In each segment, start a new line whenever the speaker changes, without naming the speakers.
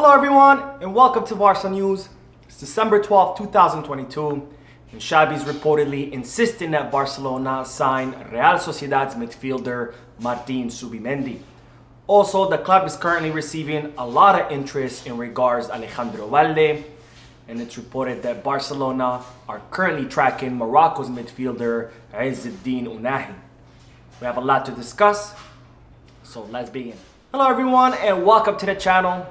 Hello everyone and welcome to Barca News. It's December 12th, 2022 and Xavi's reportedly insisting that Barcelona sign Real Sociedad's midfielder Martin Zubimendi. Also, the club is currently receiving a lot of interest in regards to Alejandro Valde, and it's reported that Barcelona are currently tracking Morocco's midfielder Onahi. We have a lot to discuss, so let's begin. Hello everyone and welcome to the channel.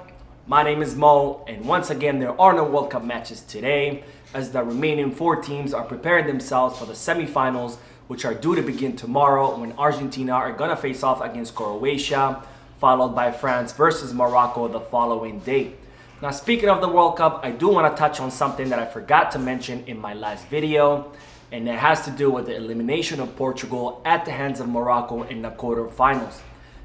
My name is Mo, and once again there are no World Cup matches today as the remaining 4 teams are preparing themselves for the semi-finals, which are due to begin tomorrow when Argentina are gonna face off against Croatia, followed by France versus Morocco the following day. Now, speaking of the World Cup, I do want to touch on something that I forgot to mention in my last video, and it has to do with the elimination of Portugal at the hands of Morocco in the quarterfinals.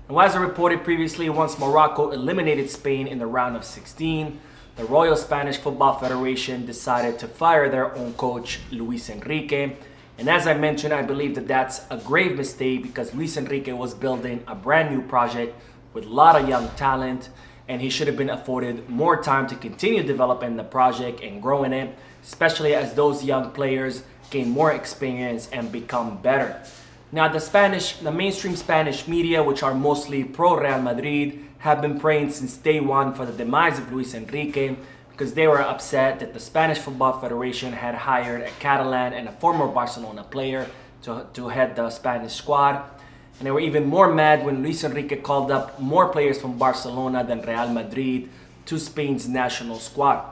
Now, as I reported previously, once Morocco eliminated Spain in the round of 16, the Royal Spanish Football Federation decided to fire their own coach, Luis Enrique. And as I mentioned, I believe that that's a grave mistake because Luis Enrique was building a brand new project with a lot of young talent, and he should have been afforded more time to continue developing the project and growing it, especially as those young players gain more experience and become better. Now, the mainstream Spanish media, which are mostly pro-Real Madrid, have been praying since day one for the demise of Luis Enrique because they were upset that the Spanish Football Federation had hired a Catalan and a former Barcelona player to head the Spanish squad. And they were even more mad when Luis Enrique called up more players from Barcelona than Real Madrid to Spain's national squad.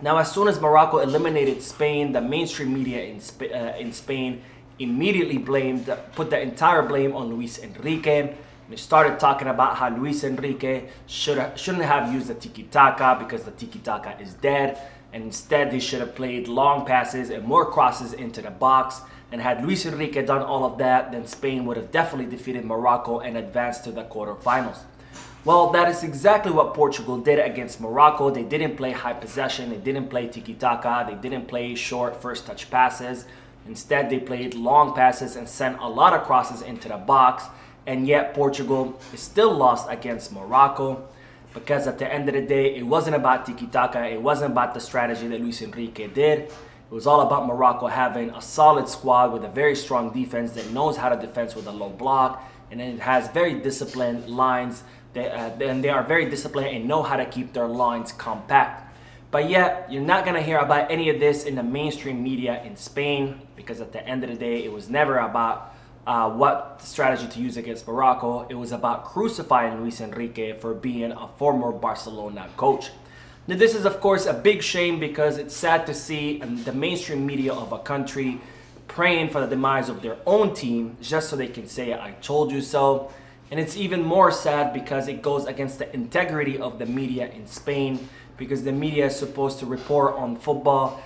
Now, as soon as Morocco eliminated Spain, the mainstream media in Spain immediately put the entire blame on Luis Enrique. They started talking about how Luis Enrique shouldn't have used the tiki-taka because the tiki-taka is dead, and instead they should have played long passes and more crosses into the box. And had Luis Enrique done all of that, then Spain would have definitely defeated Morocco and advanced to the quarterfinals. Well, that is exactly what Portugal did against Morocco. They didn't play high possession, they didn't play tiki-taka, they didn't play short first touch passes. Instead, they played long passes and sent a lot of crosses into the box. And yet, Portugal is still lost against Morocco because at the end of the day, it wasn't about tiki-taka, it wasn't about the strategy that Luis Enrique did. It was all about Morocco having a solid squad with a very strong defense that knows how to defend with a low block, and it has very disciplined lines, and they are very disciplined and know how to keep their lines compact. But yet, you're not going to hear about any of this in the mainstream media in Spain because at the end of the day, it was never about what strategy to use against Morocco. It was about crucifying Luis Enrique for being a former Barcelona coach. Now, this is, of course, a big shame because it's sad to see the mainstream media of a country praying for the demise of their own team just so they can say, "I told you so." And it's even more sad because it goes against the integrity of the media in Spain, because the media is supposed to report on football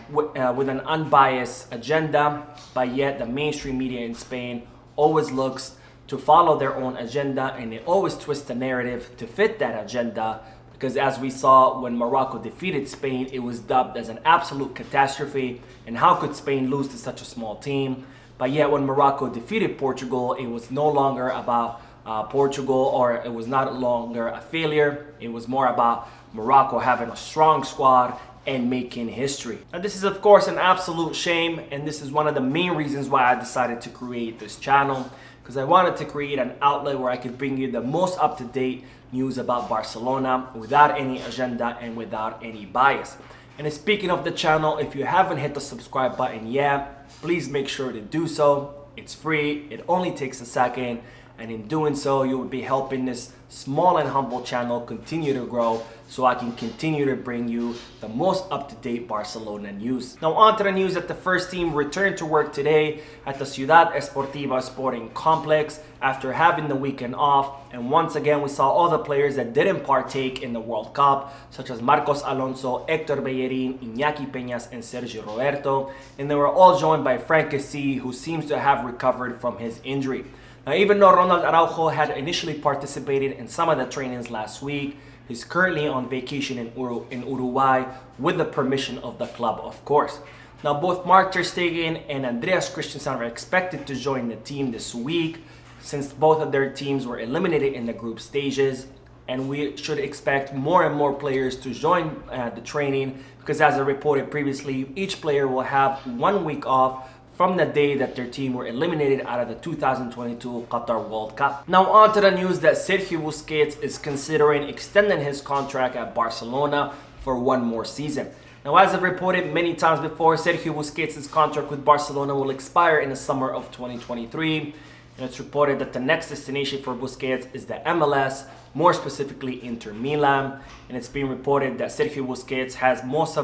with an unbiased agenda, but yet the mainstream media in Spain always looks to follow their own agenda, and they always twist the narrative to fit that agenda. Because as we saw when Morocco defeated Spain, it was dubbed as an absolute catastrophe, and how could Spain lose to such a small team? But yet when Morocco defeated Portugal, it was no longer about Portugal, or it was not longer a failure. It was more about Morocco having a strong squad and making history. Now, this is of course an absolute shame, and this is one of the main reasons why I decided to create this channel, because I wanted to create an outlet where I could bring you the most up-to-date news about Barcelona without any agenda and without any bias. And speaking of the channel, if you haven't hit the subscribe button yet, please make sure to do so. It's free, it only takes a second, and in doing so, you will be helping this small and humble channel continue to grow so I can continue to bring you the most up-to-date Barcelona news. Now, on to the news that the first team returned to work today at the Ciudad Esportiva Sporting Complex after having the weekend off. And once again, we saw all the players that didn't partake in the World Cup, such as Marcos Alonso, Héctor Bellerín, Iñaki Peñas, and Sergio Roberto. And they were all joined by Frank Kessie, who seems to have recovered from his injury. Now, even though Ronald Araujo had initially participated in some of the trainings last week, he's currently on vacation in Uruguay with the permission of the club, of course. Now, both Mark ter Stegen and Andreas Christensen are expected to join the team this week, since both of their teams were eliminated in the group stages. and we should expect more and more players to join the training, because as I reported previously, each player will have 1 week off from the day that their team were eliminated out of the 2022 Qatar World Cup. Now on to the news that Sergio Busquets is considering extending his contract at Barcelona for 1 more season. Now, as I've reported many times before, Sergio Busquets' contract with Barcelona will expire in the summer of 2023. And it's reported that the next destination for Busquets is the MLS, more specifically Inter Milan. And it's being reported that Sergio Busquets has most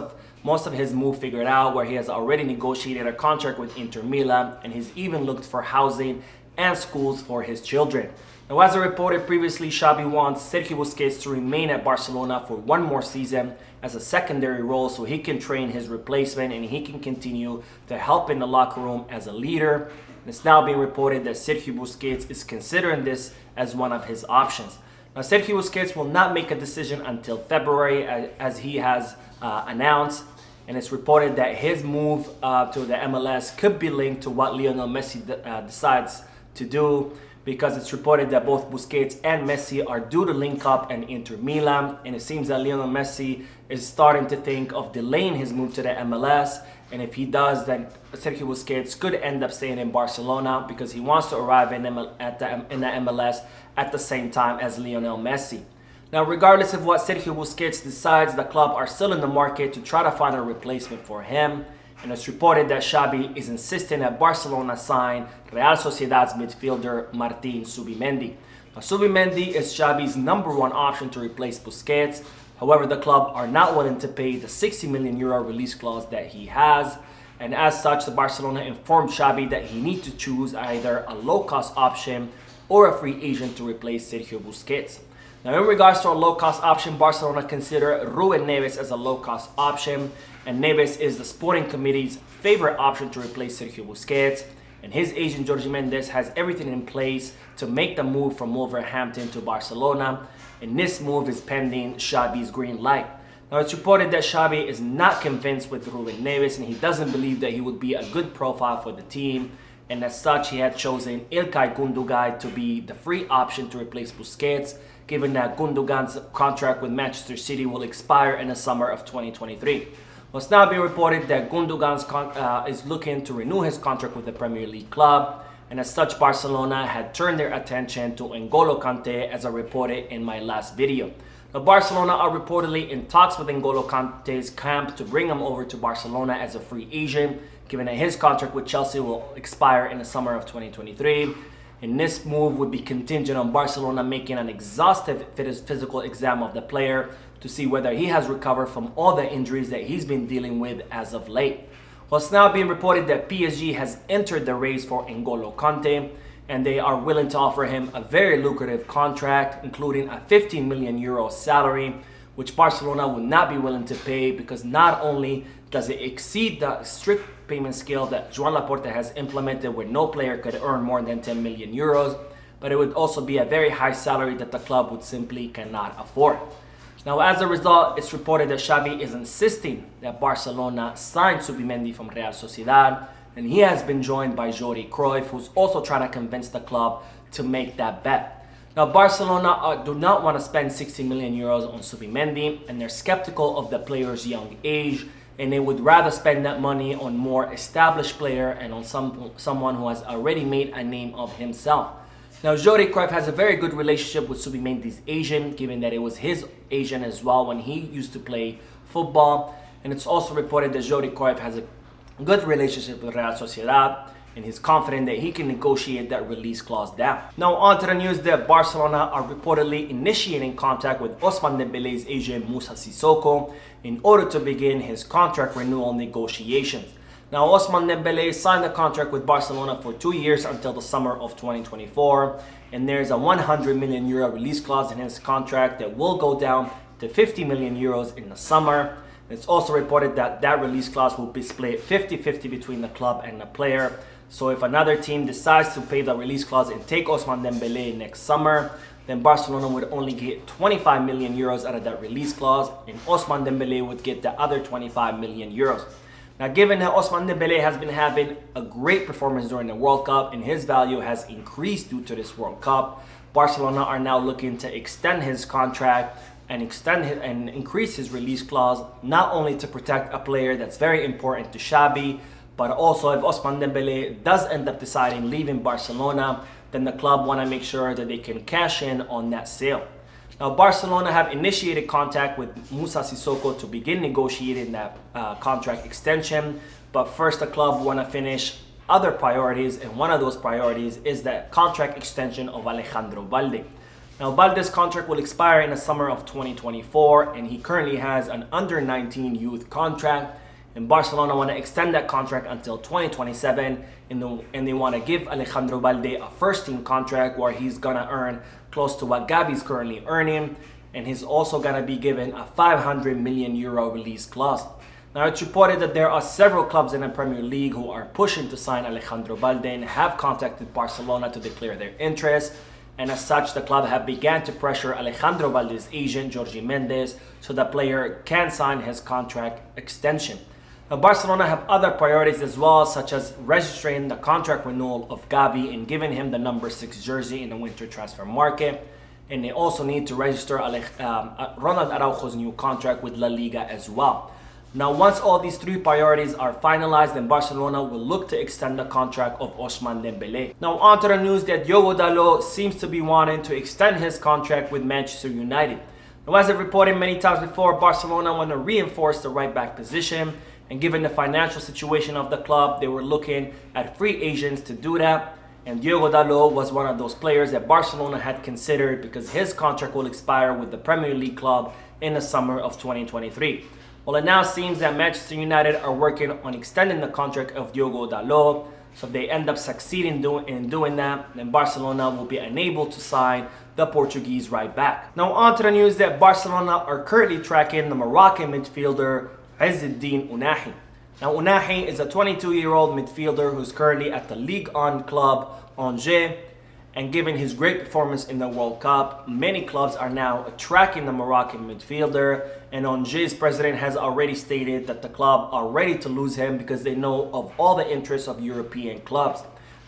of his move figured out, where he has already negotiated a contract with Inter Milan, and he's even looked for housing and schools for his children. Now, as I reported previously, Xavi wants Sergio Busquets to remain at Barcelona for 1 more season as a secondary role, so he can train his replacement and he can continue to help in the locker room as a leader. And it's now being reported that Sergio Busquets is considering this as one of his options. Now, Sergio Busquets will not make a decision until February, as he has announced. And it's reported that his move to the MLS could be linked to what Lionel Messi decides to do, because it's reported that both Busquets and Messi are due to link up and Inter Milan. And it seems that Lionel Messi is starting to think of delaying his move to the MLS. And if he does, then Sergio Busquets could end up staying in Barcelona, because he wants to arrive in the MLS at the same time as Lionel Messi. Now, regardless of what Sergio Busquets decides, the club are still in the market to try to find a replacement for him. And it's reported that Xavi is insisting that Barcelona sign Real Sociedad's midfielder Martin Zubimendi. Now, Zubimendi is Xavi's #1 option to replace Busquets. However, the club are not willing to pay the €60 million release clause that he has. And as such, the Barcelona informed Xavi that he needs to choose either a low-cost option or a free agent to replace Sergio Busquets. Now, in regards to a low-cost option, Barcelona consider Ruben Neves as a low-cost option, and Neves is the sporting committee's favorite option to replace Sergio Busquets. And his agent, Jorge Mendes, has everything in place to make the move from Wolverhampton to Barcelona, and this move is pending Xavi's green light. Now, it's reported that Xavi is not convinced with Ruben Neves, and he doesn't believe that he would be a good profile for the team. And as such, he had chosen İlkay Gündoğan to be the free option to replace Busquets, given that Gundogan's contract with Manchester City will expire in the summer of 2023. Well, it's now being reported that Gundogan is looking to renew his contract with the Premier League club, and as such, Barcelona had turned their attention to N'Golo Kante, as I reported in my last video. Now, Barcelona are reportedly in talks with N'Golo Kante's camp to bring him over to Barcelona as a free agent, given that his contract with Chelsea will expire in the summer of 2023. And this move would be contingent on Barcelona making an exhaustive physical exam of the player to see whether he has recovered from all the injuries that he's been dealing with as of late. Well, it's now being reported that PSG has entered the race for N'Golo Kante, and they are willing to offer him a very lucrative contract, including a €15 million salary, which Barcelona would not be willing to pay, because not only does it exceed the strict payment scale that Joan Laporta has implemented, where no player could earn more than €10 million, but it would also be a very high salary that the club would simply cannot afford. Now, as a result, it's reported that Xavi is insisting that Barcelona sign Zubimendi from Real Sociedad, and he has been joined by Xavi Cruyff, who's also trying to convince the club to make that bet. Now, Barcelona do not want to spend €60 million on Zubimendi, and they're skeptical of the player's young age, and they would rather spend that money on more established player and on someone who has already made a name of himself. Now, Xavi Cruyff has a very good relationship with Zubimendi's agent, given that it was his agent as well when he used to play football. And it's also reported that Xavi Cruyff has a good relationship with Real Sociedad, and he's confident that he can negotiate that release clause down. Now, on to the news that Barcelona are reportedly initiating contact with Ousmane Dembele's agent Moussa Sissoko in order to begin his contract renewal negotiations. Now, Ousmane Dembele signed a contract with Barcelona for 2 years until the summer of 2024, and there's a €100 million release clause in his contract that will go down to €50 million in the summer. It's also reported that that release clause will be split 50-50 between the club and the player. So if another team decides to pay the release clause and take Ousmane Dembele next summer, then Barcelona would only get €25 million out of that release clause, and Ousmane Dembele would get the other €25 million. Now, given that Ousmane Dembele has been having a great performance during the World Cup and his value has increased due to this World Cup, Barcelona are now looking to extend his contract and increase his release clause, not only to protect a player that's very important to Xavi, but also if Ousmane Dembélé does end up deciding leaving Barcelona, then the club want to make sure that they can cash in on that sale. Now, Barcelona have initiated contact with Moussa Sissoko to begin negotiating that contract extension, but first the club want to finish other priorities, and one of those priorities is the contract extension of Alejandro Balde. Now, Balde's contract will expire in the summer of 2024, and he currently has an under-19 youth contract, and Barcelona want to extend that contract until 2027, and they want to give Alejandro Balde a first-team contract where he's going to earn close to what Gavi's currently earning, and he's also going to be given a 500 million euro release clause. Now, it's reported that there are several clubs in the Premier League who are pushing to sign Alejandro Balde and have contacted Barcelona to declare their interest. And as such, the club have began to pressure Alejandro Balde's agent, Jorge Mendes, so the player can sign his contract extension. Now, Barcelona have other priorities as well, such as registering the contract renewal of Gavi and giving him the number 6 jersey in the winter transfer market. And they also need to register Ronald Araujo's new contract with La Liga as well. Now, once all these three priorities are finalized, then Barcelona will look to extend the contract of Ousmane Dembélé. Now, on to the news that Diogo Dalot seems to be wanting to extend his contract with Manchester United. Now, as I've reported many times before, Barcelona want to reinforce the right-back position, and given the financial situation of the club, they were looking at free agents to do that. And Diogo Dalot was one of those players that Barcelona had considered because his contract will expire with the Premier League club in the summer of 2023. Well, it now seems that Manchester United are working on extending the contract of Diogo Dalot. So if they end up succeeding in doing that, then Barcelona will be unable to sign the Portuguese right back. Now, on to the news that Barcelona are currently tracking the Moroccan midfielder Izzeddine Onahi. Now, Onahi is a 22-year-old midfielder who's currently at the Ligue 1 club Angers. And given his great performance in the World Cup, many clubs are now tracking the Moroccan midfielder. And Angers' president has already stated that the club are ready to lose him because they know of all the interests of European clubs.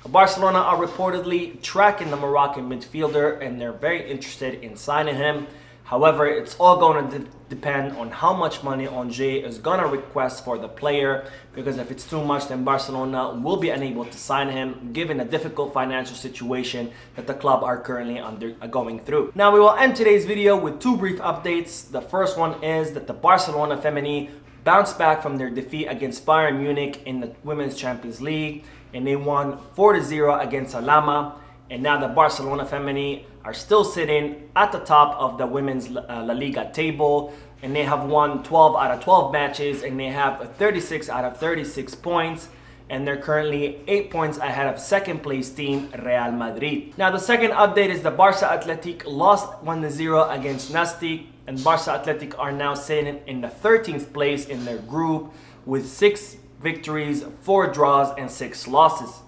Barcelona are reportedly tracking the Moroccan midfielder and they're very interested in signing him. However, it's all going to depend on how much money Angers is going to request for the player, because if it's too much, then Barcelona will be unable to sign him, given the difficult financial situation that the club are currently going through. Now, we will end today's video with two brief updates. The first one is that the Barcelona Femení bounced back from their defeat against Bayern Munich in the Women's Champions League, and they won 4-0 against Alama. And now the Barcelona Femení are still sitting at the top of the women's La Liga table, and they have won 12 out of 12 matches, and they have 36 out of 36 points, and they're currently 8 points ahead of second place team Real Madrid. Now, the second update is the Barca Athletic lost 1-0 against Nastic, and Barca Athletic are now sitting in the 13th place in their group with 6 victories, 4 draws, and 6 losses.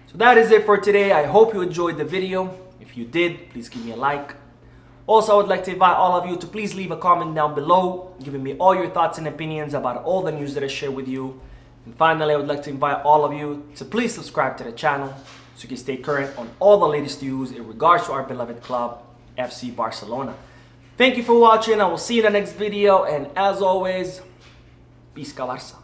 So that is it for today. I hope you enjoyed the video. If you did, please give me a like. Also, I would like to invite all of you to please leave a comment down below, giving me all your thoughts and opinions about all the news that I share with you. And finally, I would like to invite all of you to please subscribe to the channel so you can stay current on all the latest news in regards to our beloved club, FC Barcelona. Thank you for watching. I will see you in the next video. And as always, Peace, Barça.